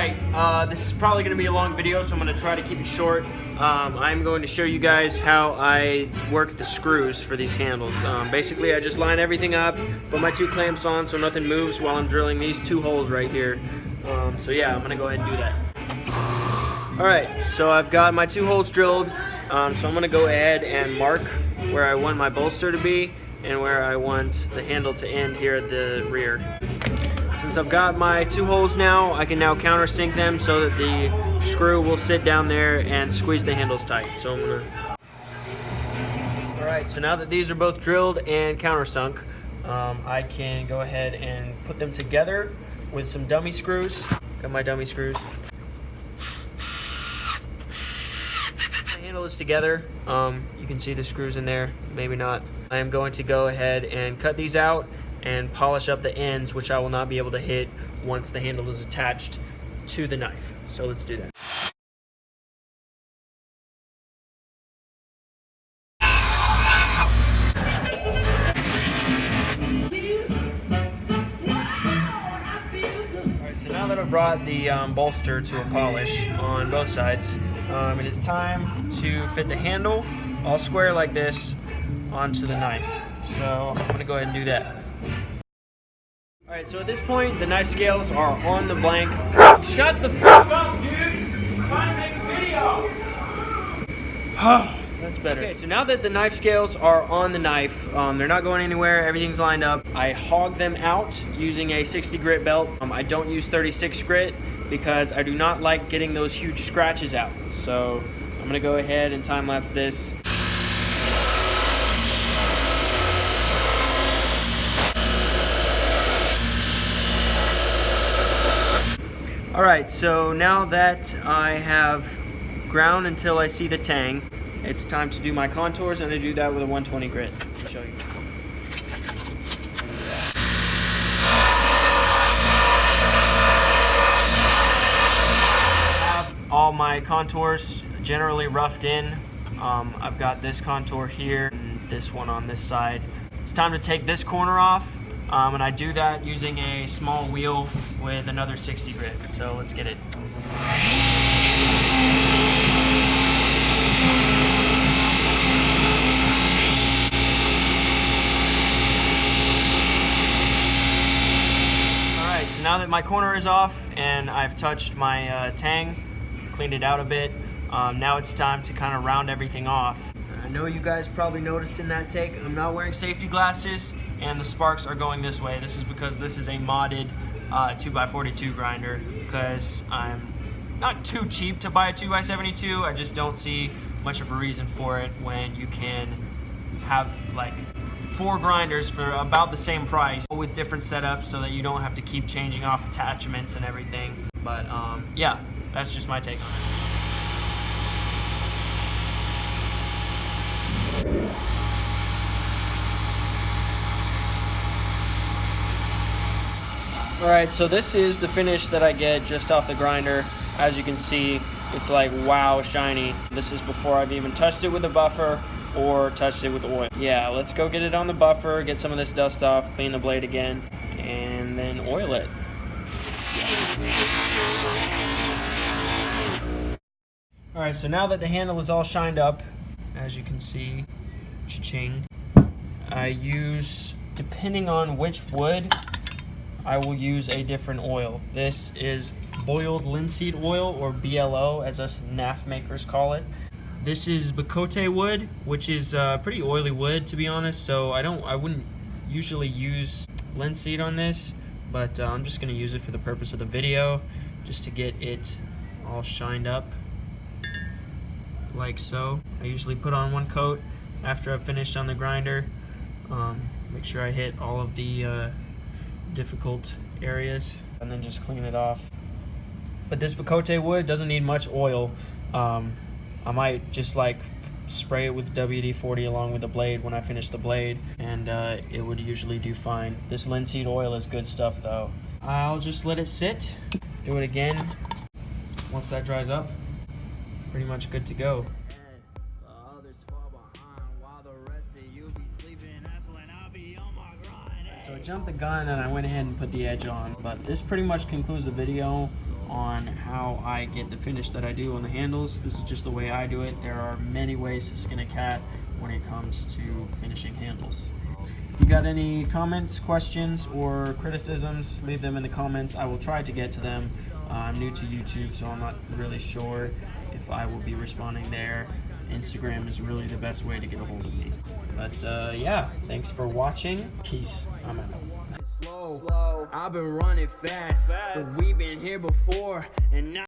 Alright, this is probably going to be a long video, so I'm going to try to keep it short. I'm going to show you guys how I work the screws for these handles. Basically, I just line everything up, put my 2 clamps on so nothing moves while I'm drilling these 2 holes right here. So yeah, I'm going to go ahead and do that. Alright, so I've got my 2 holes drilled, so I'm going to go ahead and mark where I want my bolster to be and where I want the handle to end here at the rear. Since I've got my 2 holes now, I can now countersink them so that the screw will sit down there and squeeze the handles tight. So I'm gonna... Alright, so now that these are both drilled and countersunk, I can go ahead and put them together with some dummy screws. Got my dummy screws. My handle is together. You can see the screws in there, maybe not. I am going to go ahead and cut these out and polish up the ends, which I will not be able to hit once the handle is attached to the knife. So let's do that. Alright, so now that I've brought the bolster to a polish on both sides, it is time to fit the handle all square like this onto the knife. So I'm gonna go ahead and do that. Alright, so at this point, the knife scales are on the blank. Shut the fuck up, dude! I'm trying to make a video! That's better. Okay, so now that the knife scales are on the knife, they're not going anywhere, everything's lined up. I hog them out using a 60 grit belt. I don't use 36 grit because I do not like getting those huge scratches out. So I'm gonna go ahead and time lapse this. Alright, so now that I have ground until I see the tang, it's time to do my contours, and I do that with a 120 grit. I'll show you. I have all my contours generally roughed in. I've got this contour here and this one on this side. It's time to take this corner off. And I do that using a small wheel with another 60 grit. So let's get it. Alright, so now that my corner is off and I've touched my tang, cleaned it out a bit, now it's time to kind of round everything off. I know you guys probably noticed in that take, I'm not wearing safety glasses and the sparks are going this way. This is because this is a modded 2x42 grinder, because I'm not too cheap to buy a 2x72. I just don't see much of a reason for it when you can have like 4 grinders for about the same price with different setups so that you don't have to keep changing off attachments and everything. But yeah, that's just my take on it. Alright, so this is the finish that I get just off the grinder. As you can see, it's like wow shiny. This is before I've even touched it with a buffer or touched it with oil. Yeah, let's go get it on the buffer, get some of this dust off, clean the blade again, and then oil it. Alright, so now that the handle is all shined up, as you can see, cha-ching, I use, depending on which wood, I will use a different oil. This is boiled linseed oil, or BLO as us NAF makers call it. This is Bacote wood, which is pretty oily wood to be honest, so I wouldn't usually use linseed on this, but I'm just gonna use it for the purpose of the video, just to get it all shined up, like so. I usually put on 1 coat after I've finished on the grinder. Make sure I hit all of the difficult areas and then just clean it off. But this Bacote wood doesn't need much oil. I might just like spray it with WD-40 along with the blade when I finish the blade, and it would usually do fine. This linseed oil is good stuff though. I'll just let it sit, do it again. Once that dries up, pretty much good to go. So I jumped the gun and I went ahead and put the edge on, but this pretty much concludes the video on how I get the finish that I do on the handles. This is just the way I do it. There are many ways to skin a cat when it comes to finishing handles. If you got any comments, questions, or criticisms, leave them in the comments. I will try to get to them. I'm new to YouTube, so I'm not really sure if I will be responding there. Instagram is really the best way to get a hold of me. But yeah, thanks for watching. Peace. I'm out. Slow. I've been running fast, but we've been here before, and now